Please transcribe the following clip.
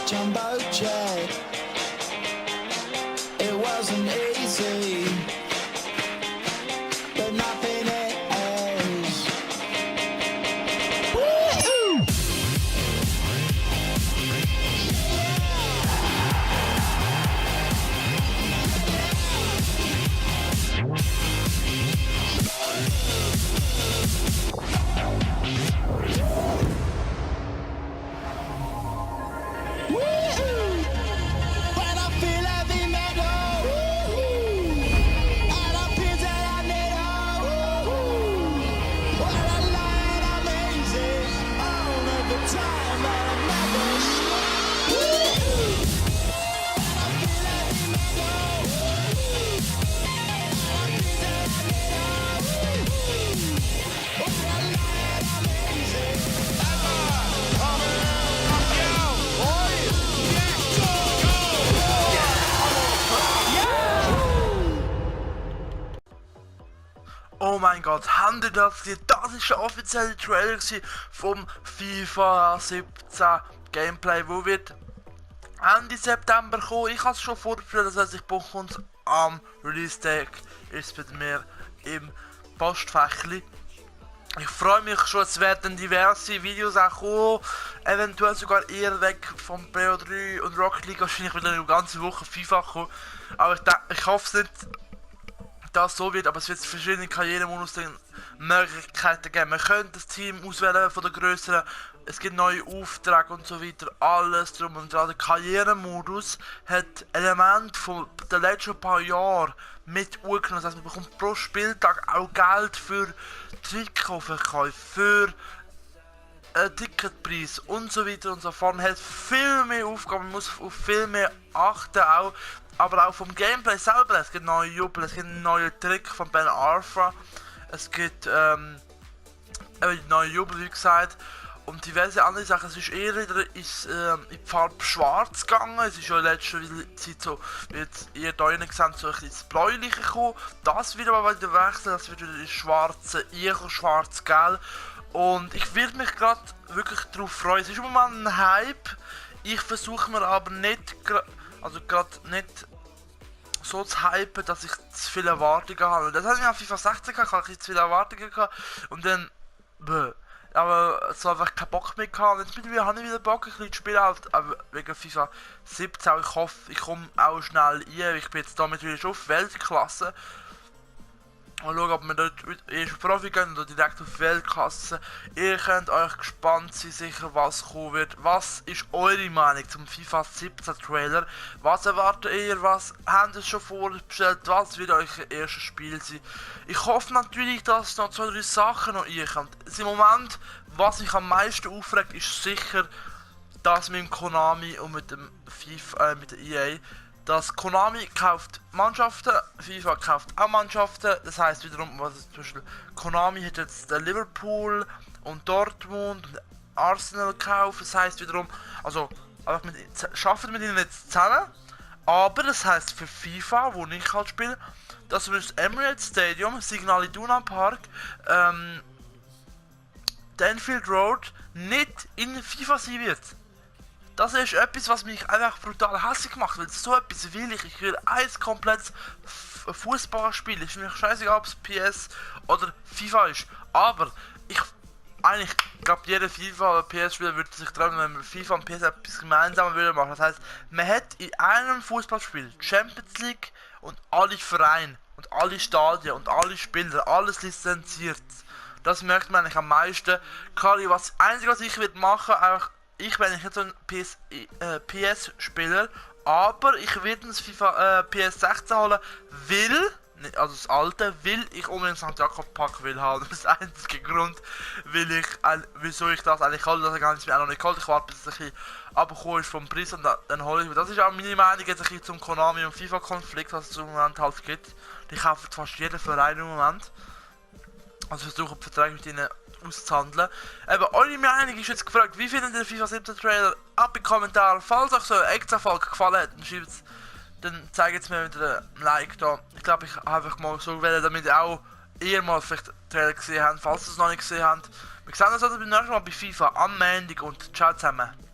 jumbo jet. It wasn't easy, but nothing is. Woo-hoo! Oh mein Gott, habt ihr das gesehen? Das ist der offizielle Trailer vom FIFA 17 Gameplay, wo wird Ende September kommen. Ich habe es schon vorgestellt, das heißt, ich bekomme es am Release-Tag, ist bei mir im Postfächli. Ich freue mich schon, es werden diverse Videos auch kommen, eventuell sogar eher weg vom BO3 und Rocket League, wahrscheinlich wieder eine ganze Woche FIFA kommen. Aber ich hoffe es nicht, dass so wird, aber es wird verschiedene Karrieremodus Möglichkeiten geben. Man könnte das Team auswählen von der größeren, es gibt neue Aufträge und so weiter, alles drum und dran. Der Karrieremodus hat Elemente von den letzten paar Jahren mit aufgenommen. Das heißt, man bekommt pro Spieltag auch Geld für Trikotverkäufe, für Ticketpreis und so weiter und so fort. Man hat viel mehr Aufgaben, man muss auf viel mehr achten auch. Aber auch vom Gameplay selber, es gibt neue Jubel, es gibt einen neuen Trick von Ben Arfa, es gibt neue Jubel, wie gesagt, und diverse andere Sachen. Es ist eher wieder in die Farbe schwarz gegangen, es ist ja in letzter Zeit so, wie jetzt ihr da seht, so ein bisschen ins Bläuliche gekommen. Das wird aber wieder wechseln, das wird wieder in schwarze, schwarz-gelb. Und ich würde mich gerade wirklich darauf freuen. Es ist im Moment ein Hype, ich versuche mir aber nicht gerade nicht so zu hypen, dass ich zu viele Erwartungen habe. Das hatte ich auf FIFA 16 gehabt, ich zu viele Erwartungen gehabt und dann aber so einfach keinen Bock mehr gehabt. Jetzt mittlerweile habe ich wieder Bock, ein bisschen zu spielen, halt, aber wegen FIFA 17. Ich hoffe, ich komme auch schnell rein. Ich bin jetzt damit wieder schon auf Weltklasse. Mal schauen, ob wir dort erst Profi gehen oder direkt auf Weltklasse. Ihr könnt euch gespannt sein, sicher was kommen wird. Was ist eure Meinung zum FIFA 17 Trailer? Was erwartet ihr? Was habt ihr schon vorbestellt? Was wird euer erstes Spiel sein? Ich hoffe natürlich, dass noch 2-3 Sachen noch reinkommen. Im Moment, was mich am meisten aufregt, ist sicher das mit dem Konami und mit dem FIFA, mit der EA. Dass Konami kauft Mannschaften, FIFA kauft auch Mannschaften, das heisst wiederum, was zum Beispiel Konami hat jetzt Liverpool und Dortmund und Arsenal gekauft, das heisst wiederum, also einfach arbeitet mit ihnen jetzt zusammen, aber das heisst für FIFA, wo ich halt spiele, dass wir das Emirates Stadium, Signal Iduna Park, Anfield Road nicht in FIFA sein wird. Das ist etwas, was mich einfach brutal hässlich macht, weil so etwas will ich. Ich will ein komplettes Fußballspiel. Ist mir scheißegal, ob es PS oder FIFA ist. Aber ich glaube, jeder FIFA oder PS-Spieler würde sich träumen, wenn wir FIFA und PS etwas gemeinsam machen würden. Das heisst, man hat in einem Fußballspiel Champions League und alle Vereine und alle Stadien und alle Spieler, alles lizenziert. Das merkt man eigentlich am meisten. Kali, das Einzige, was ich machen würde, einfach ich bin nicht so ein PS-Spieler, aber ich werde das FIFA PS16 holen, also das alte, will ich unbedingt St. Jakob Pack will haben. Das ist der einzige Grund, wieso ich das eigentlich hole, dass ich gar nicht mehr noch nicht geholt. Ich warte, bis es ein bisschen abgekommen ist vom Preis und dann hole ich mir. Das ist auch meine Meinung jetzt ein bisschen zum Konami und FIFA-Konflikt, was es im Moment halt gibt. Ich kaufe fast jeden Verein im Moment. Also versuche die Verträge mit ihnen auszuhandeln. Eben, eure Meinung ist jetzt gefragt, wie findet ihr den FIFA 17 Trailer? Ab in den Kommentaren. Falls euch so eine extra Folge gefallen hat, dann zeigt es mir mit einem Like da. Ich glaube, ich habe einfach mal so gewählt, damit ihr mal vielleicht den Trailer gesehen habt, falls ihr es noch nicht gesehen habt. Wir sehen uns also beim nächsten Mal bei FIFA am Montag und ciao zusammen.